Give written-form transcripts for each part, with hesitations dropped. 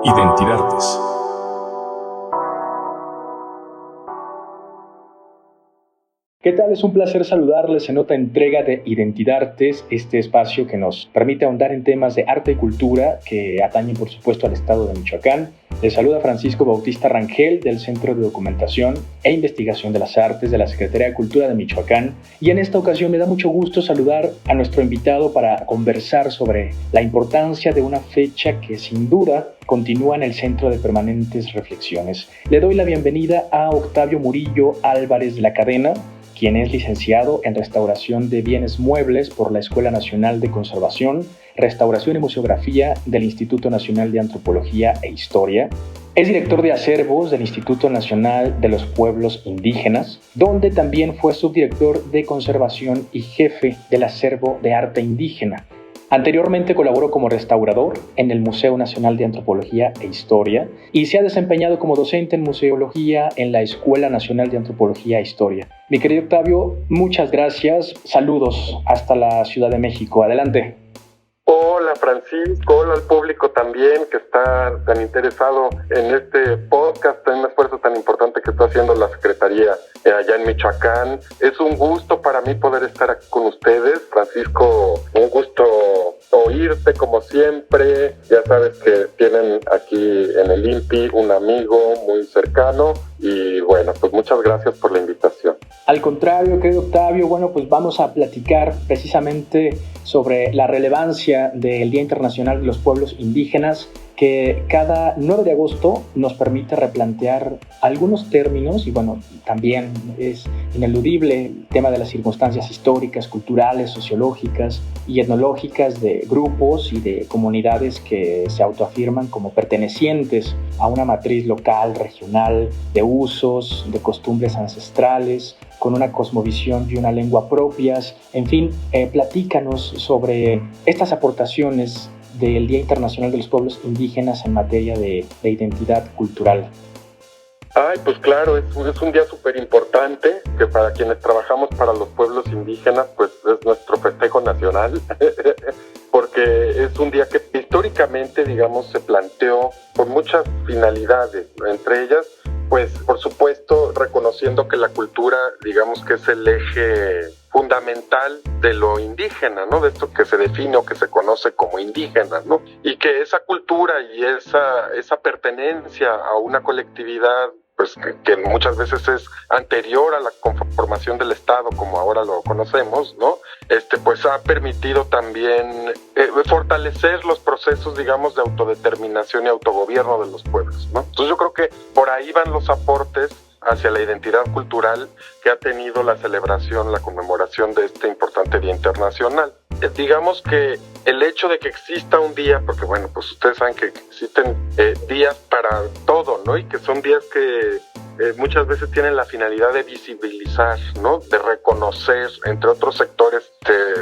Identidades. ¿Qué tal? Es un placer saludarles en otra entrega de Identidades, este espacio que nos permite ahondar en temas de arte y cultura que atañen, por supuesto, al estado de Michoacán. Les saluda Francisco Bautista Rangel del Centro de Documentación e Investigación de las Artes de la Secretaría de Cultura de Michoacán. Y en esta ocasión me da mucho gusto saludar a nuestro invitado para conversar sobre la importancia de una fecha que sin duda continúa en el centro de permanentes reflexiones. Le doy la bienvenida a Octavio Murillo Álvarez de la Cadena, quien es licenciado en Restauración de Bienes Muebles por la Escuela Nacional de Conservación, Restauración y Museografía del Instituto Nacional de Antropología e Historia. Es director de acervos del Instituto Nacional de los Pueblos Indígenas, donde también fue subdirector de conservación y jefe del acervo de arte indígena. Anteriormente colaboró como restaurador en el Museo Nacional de Antropología e Historia y se ha desempeñado como docente en museología en la Escuela Nacional de Antropología e Historia. Mi querido Octavio, muchas gracias. Saludos hasta la Ciudad de México. Adelante. Hola Francisco, hola al público también que está tan interesado en este podcast, en un esfuerzo tan importante que está haciendo la Secretaría allá en Michoacán. Es un gusto para mí poder estar aquí con ustedes, Francisco, un gusto oírte como siempre. Ya sabes que tienen aquí en el INPI un amigo muy cercano y bueno, pues muchas gracias por la invitación. Al contrario, querido Octavio, bueno, pues vamos a platicar precisamente sobre la relevancia del Día Internacional de los Pueblos Indígenas, que cada 9 de agosto nos permite replantear algunos términos y bueno, también es ineludible el tema de las circunstancias históricas, culturales, sociológicas y etnológicas de grupos y de comunidades que se autoafirman como pertenecientes a una matriz local, regional, de usos, de costumbres ancestrales, con una cosmovisión y una lengua propias. En fin, platícanos sobre estas aportaciones del Día Internacional de los Pueblos Indígenas en materia de identidad cultural. Ay, pues claro, es un día súper importante que para quienes trabajamos para los pueblos indígenas, pues es nuestro festejo nacional, porque es un día que históricamente, digamos, se planteó con muchas finalidades, entre ellas, pues por supuesto reconociendo que la cultura, digamos que es el eje fundamental de lo indígena, ¿no? De esto que se define o que se conoce como indígena, ¿no? Y que esa cultura y esa pertenencia a una colectividad, pues que muchas veces es anterior a la conformación del Estado, como ahora lo conocemos, ¿no? Pues ha permitido también fortalecer los procesos, digamos, de autodeterminación y autogobierno de los pueblos, ¿no? Entonces yo creo que por ahí van los aportes hacia la identidad cultural que ha tenido la celebración, la conmemoración de este importante Día Internacional. Digamos que el hecho de que exista un día, porque bueno, pues ustedes saben que existen días para todo, ¿no? Y que son días que muchas veces tienen la finalidad de visibilizar, ¿no? De reconocer, entre otros sectores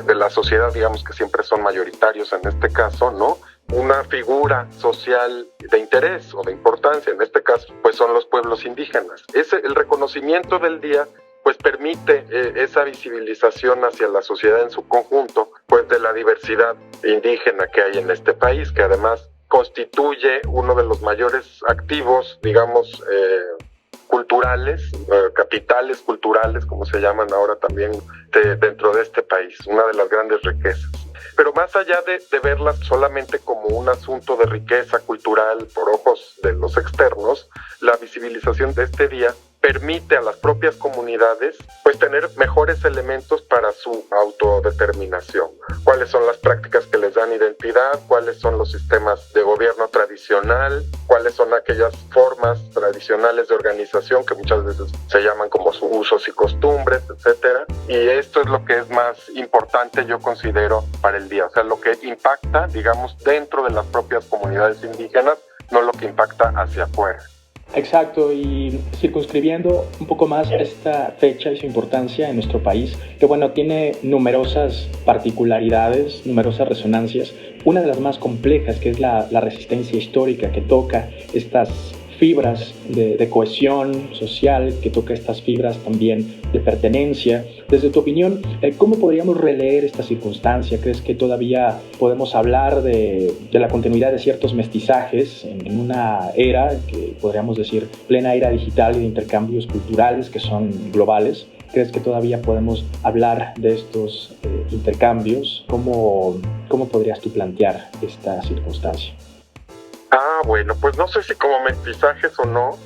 de la sociedad, digamos que siempre son mayoritarios en este caso, ¿no? Una figura social de interés o de importancia, en este caso, pues son los pueblos indígenas. El reconocimiento del día, pues permite esa visibilización hacia la sociedad en su conjunto, pues de la diversidad indígena que hay en este país, que además constituye uno de los mayores activos, digamos, culturales, capitales culturales, como se llaman ahora también dentro de este país, una de las grandes riquezas. Pero más allá de verlas solamente como un asunto de riqueza cultural por ojos de los externos, la visibilización de este día permite a las propias comunidades pues tener mejores elementos para su autodeterminación. Cuáles son las prácticas que les dan identidad, cuáles son los sistemas de gobierno tradicional, cuáles son aquellas formas tradicionales de organización que muchas veces se llaman como sus usos y costumbres, etcétera. Y esto es lo que es más importante, yo considero, para el día. O sea, lo que impacta, digamos, dentro de las propias comunidades indígenas, no lo que impacta hacia afuera. Exacto, y circunscribiendo un poco más esta fecha y su importancia en nuestro país, que bueno, tiene numerosas particularidades, numerosas resonancias. Una de las más complejas, que es la resistencia histórica que toca estas fibras de cohesión social, que toca estas fibras también de pertenencia. Desde tu opinión, ¿cómo podríamos releer esta circunstancia? ¿Crees que todavía podemos hablar de la continuidad de ciertos mestizajes en una era que podríamos decir plena era digital y de intercambios culturales que son globales? ¿Crees que todavía podemos hablar de estos intercambios? ¿Cómo podrías tú plantear esta circunstancia? Bueno, pues no sé si como mestizajes o no.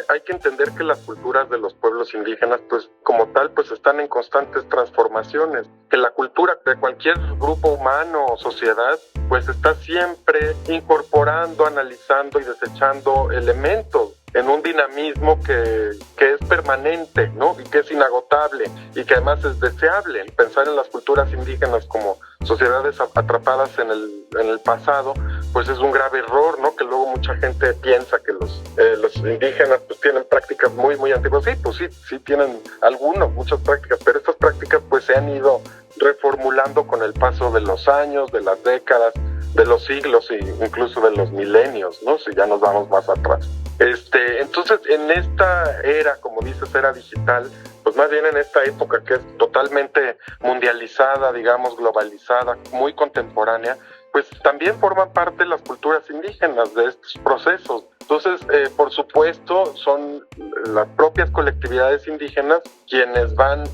Hay que entender que las culturas de los pueblos indígenas, pues como tal, pues están en constantes transformaciones, que la cultura de cualquier grupo humano o sociedad, pues está siempre incorporando, analizando y desechando elementos en un dinamismo que es permanente, ¿no? Y que es inagotable y que además es deseable. Pensar en las culturas indígenas como sociedades atrapadas en el pasado, pues es un grave error, ¿no? Que luego mucha gente piensa que los indígenas pues tienen prácticas muy, muy antiguas. Sí, pues sí tienen muchas prácticas, pero estas prácticas pues se han ido reformulando con el paso de los años, de las décadas, de los siglos e incluso de los milenios, ¿no? Si ya nos vamos más atrás. Entonces, en esta era, como dices, era digital, pues más bien en esta época que es totalmente mundializada, digamos, globalizada, muy contemporánea, pues también forman parte las culturas indígenas de estos procesos. Entonces, por supuesto, son las propias colectividades indígenas quienes van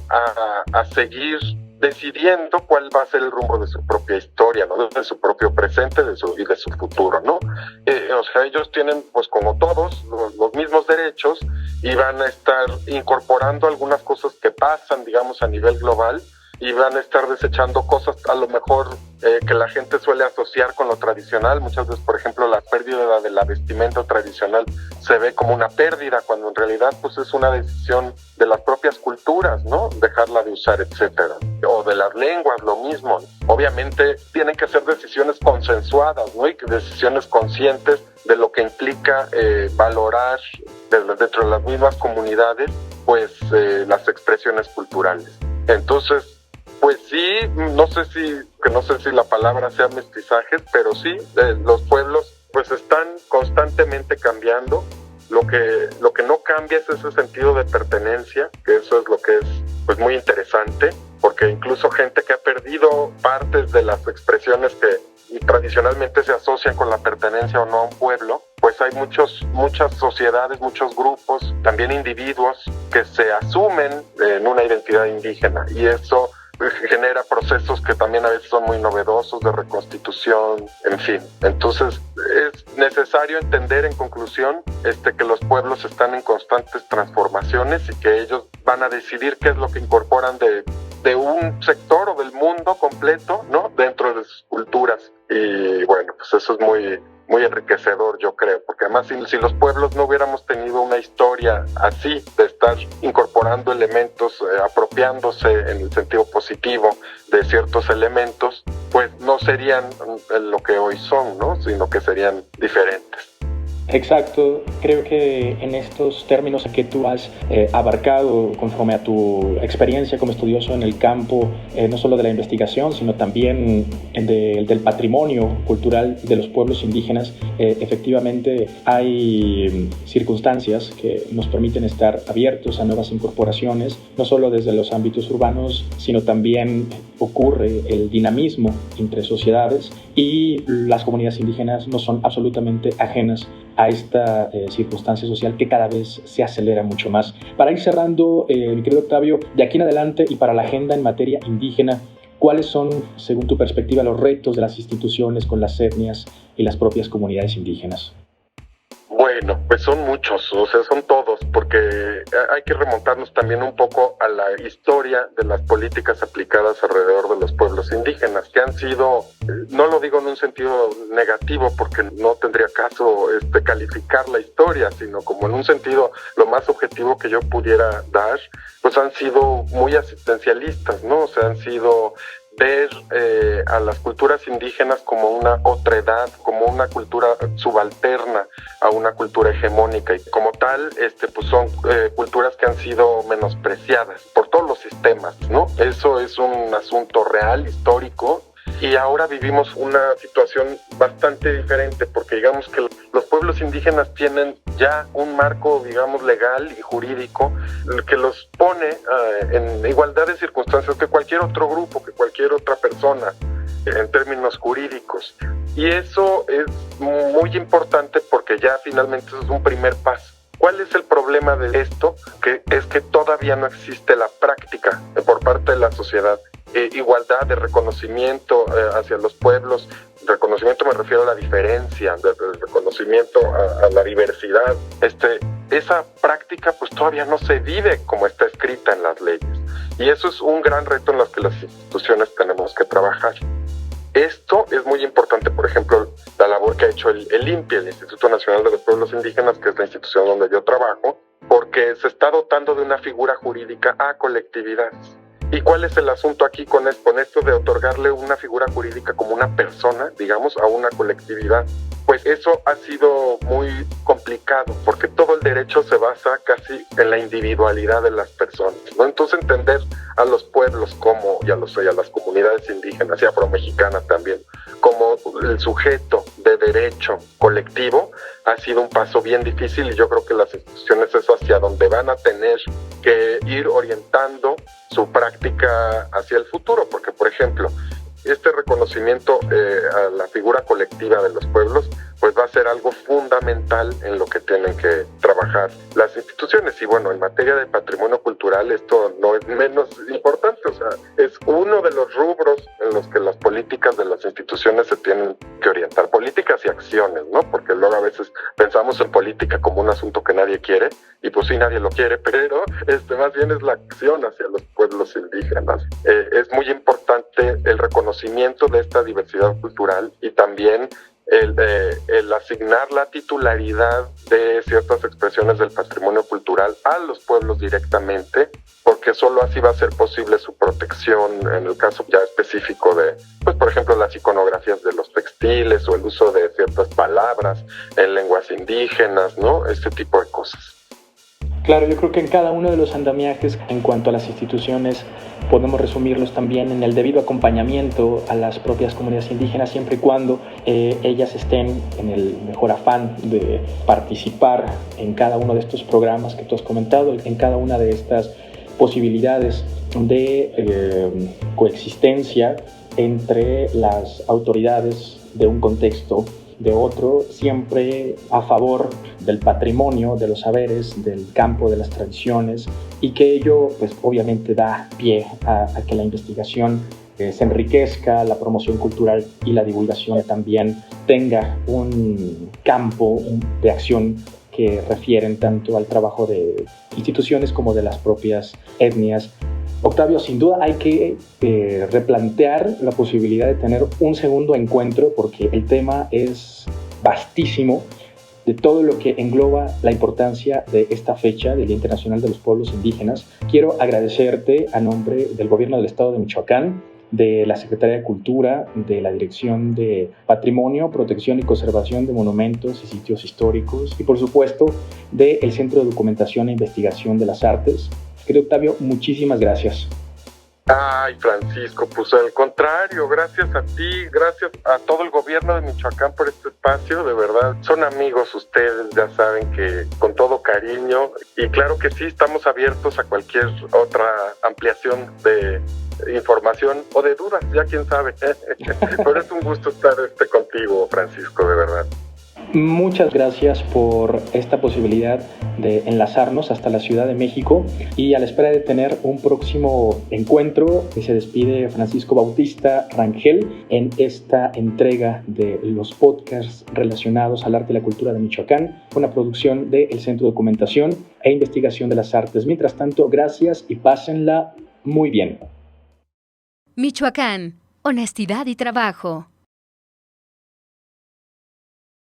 a seguir decidiendo cuál va a ser el rumbo de su propia historia, ¿no? De su propio presente y de su futuro, ¿no? O sea, ellos tienen, pues como todos, los mismos derechos y van a estar incorporando algunas cosas que pasan, digamos, a nivel global, y van a estar desechando cosas a lo mejor que la gente suele asociar con lo tradicional. Muchas veces, por ejemplo, la pérdida de la vestimenta tradicional se ve como una pérdida, cuando en realidad pues es una decisión de las propias culturas, ¿no? Dejarla de usar, etcétera. O de las lenguas, lo mismo. Obviamente tienen que ser decisiones consensuadas, ¿no? Y decisiones conscientes de lo que implica valorar dentro de las mismas comunidades pues las expresiones culturales. Entonces, pues sí, no sé si la palabra sea mestizajes, pero sí, los pueblos pues están constantemente cambiando. Lo que no cambia es ese sentido de pertenencia, que eso es lo que es pues muy interesante, porque incluso gente que ha perdido partes de las expresiones que tradicionalmente se asocian con la pertenencia o no a un pueblo, pues hay muchas sociedades, muchos grupos, también individuos que se asumen en una identidad indígena, y eso genera procesos que también a veces son muy novedosos de reconstitución, en fin. Entonces es necesario entender en conclusión que los pueblos están en constantes transformaciones y que ellos van a decidir qué es lo que incorporan de un sector o del mundo completo, ¿no? Dentro de sus culturas. Y bueno, pues eso es muy, muy enriquecedor, yo creo, porque además si los pueblos no hubiéramos tenido una historia así, de estar incorporando elementos, apropiándose en el sentido positivo de ciertos elementos, pues no serían lo que hoy son, ¿no? Sino que serían diferentes. Exacto, creo que en estos términos que tú has abarcado conforme a tu experiencia como estudioso en el campo, no solo de la investigación, sino también del patrimonio cultural de los pueblos indígenas, efectivamente hay circunstancias que nos permiten estar abiertos a nuevas incorporaciones, no solo desde los ámbitos urbanos, sino también ocurre el dinamismo entre sociedades, y las comunidades indígenas no son absolutamente ajenas a esta circunstancia social que cada vez se acelera mucho más. Para ir cerrando, mi querido Octavio, de aquí en adelante y para la agenda en materia indígena, ¿cuáles son, según tu perspectiva, los retos de las instituciones con las etnias y las propias comunidades indígenas? Bueno, pues son muchos, o sea, son todos, porque hay que remontarnos también un poco a la historia de las políticas aplicadas alrededor de los pueblos indígenas, que han sido, no lo digo en un sentido negativo, porque no tendría caso calificar la historia, sino como en un sentido lo más objetivo que yo pudiera dar, pues han sido muy asistencialistas, ¿no? O sea, han sido ver a las culturas indígenas como una otredad, como una cultura subalterna a una cultura hegemónica, y como tal, pues son culturas que han sido menospreciadas por todos los sistemas, ¿no? Eso es un asunto real, histórico, Y ahora vivimos una situación bastante diferente, porque digamos que los pueblos indígenas tienen ya un marco, digamos, legal y jurídico que los pone en igualdad de circunstancias que cualquier otro grupo, que cualquier otra persona en términos jurídicos. Y eso es muy importante porque ya finalmente eso es un primer paso. ¿Cuál es el problema de esto? Que es que todavía no existe la práctica por parte de la sociedad. Igualdad de reconocimiento hacia los pueblos. Reconocimiento me refiero a la diferencia, de reconocimiento a la diversidad. Esa práctica pues todavía no se vive como está escrita en las leyes. Y eso es un gran reto en el que las instituciones tenemos que trabajar. Esto es muy importante, por ejemplo, la labor que ha hecho el INPI, el Instituto Nacional de los Pueblos Indígenas, que es la institución donde yo trabajo, porque se está dotando de una figura jurídica a colectividades. ¿Y cuál es el asunto aquí con esto de otorgarle una figura jurídica como una persona, digamos, a una colectividad? Pues eso ha sido muy complicado, porque todo el derecho se basa casi en la individualidad de las personas, ¿no? Entonces entender a los pueblos como, y a las comunidades indígenas y afromexicanas también, como el sujeto de derecho colectivo, ha sido un paso bien difícil, y yo creo que las instituciones es hacia donde van a tener que ir orientando su práctica hacia el futuro, porque, por ejemplo, este reconocimiento a la figura colectiva de los pueblos pues va a ser algo fundamental en lo que tienen que trabajar las instituciones. Y bueno, en materia de patrimonio cultural esto no es menos importante, o sea, es uno de los rubros en los que las políticas de las instituciones se tienen que orientar, políticas y acciones, ¿no? Porque luego a veces pensamos en política como un asunto que nadie quiere, y pues sí, nadie lo quiere, pero más bien es la acción hacia los pueblos indígenas. Es muy importante el reconocimiento de esta diversidad cultural, y también el asignar la titularidad de ciertas expresiones del patrimonio cultural a los pueblos directamente, porque solo así va a ser posible su protección en el caso ya específico de, pues por ejemplo, las iconografías de los textiles o el uso de ciertas palabras en lenguas indígenas, ¿no? Este tipo de cosas. Claro, yo creo que en cada uno de los andamiajes, en cuanto a las instituciones, podemos resumirlos también en el debido acompañamiento a las propias comunidades indígenas, siempre y cuando ellas estén en el mejor afán de participar en cada uno de estos programas que tú has comentado, en cada una de estas posibilidades de coexistencia entre las autoridades de un contexto de otro, siempre a favor del patrimonio, de los saberes, del campo, de las tradiciones, y que ello pues obviamente da pie a que la investigación se enriquezca, la promoción cultural y la divulgación también tenga un campo de acción que refieren tanto al trabajo de instituciones como de las propias etnias. Octavio, sin duda hay que replantear la posibilidad de tener un segundo encuentro, porque el tema es vastísimo, de todo lo que engloba la importancia de esta fecha del Día Internacional de los Pueblos Indígenas. Quiero agradecerte a nombre del Gobierno del Estado de Michoacán, de la Secretaría de Cultura, de la Dirección de Patrimonio, Protección y Conservación de Monumentos y Sitios Históricos, y por supuesto del Centro de Documentación e Investigación de las Artes. Querido Octavio, muchísimas gracias. Ay, Francisco, pues al contrario, gracias a ti, gracias a todo el gobierno de Michoacán por este espacio, de verdad, son amigos ustedes, ya saben que con todo cariño, y claro que sí, estamos abiertos a cualquier otra ampliación de información o de dudas, ya quién sabe, pero es un gusto estar contigo, Francisco, de verdad. Muchas gracias por esta posibilidad de enlazarnos hasta la Ciudad de México, y a la espera de tener un próximo encuentro, que se despide Francisco Bautista Rangel en esta entrega de los podcasts relacionados al arte y la cultura de Michoacán, una producción del Centro de Documentación e Investigación de las Artes. Mientras tanto, gracias y pásenla muy bien. Michoacán, honestidad y trabajo.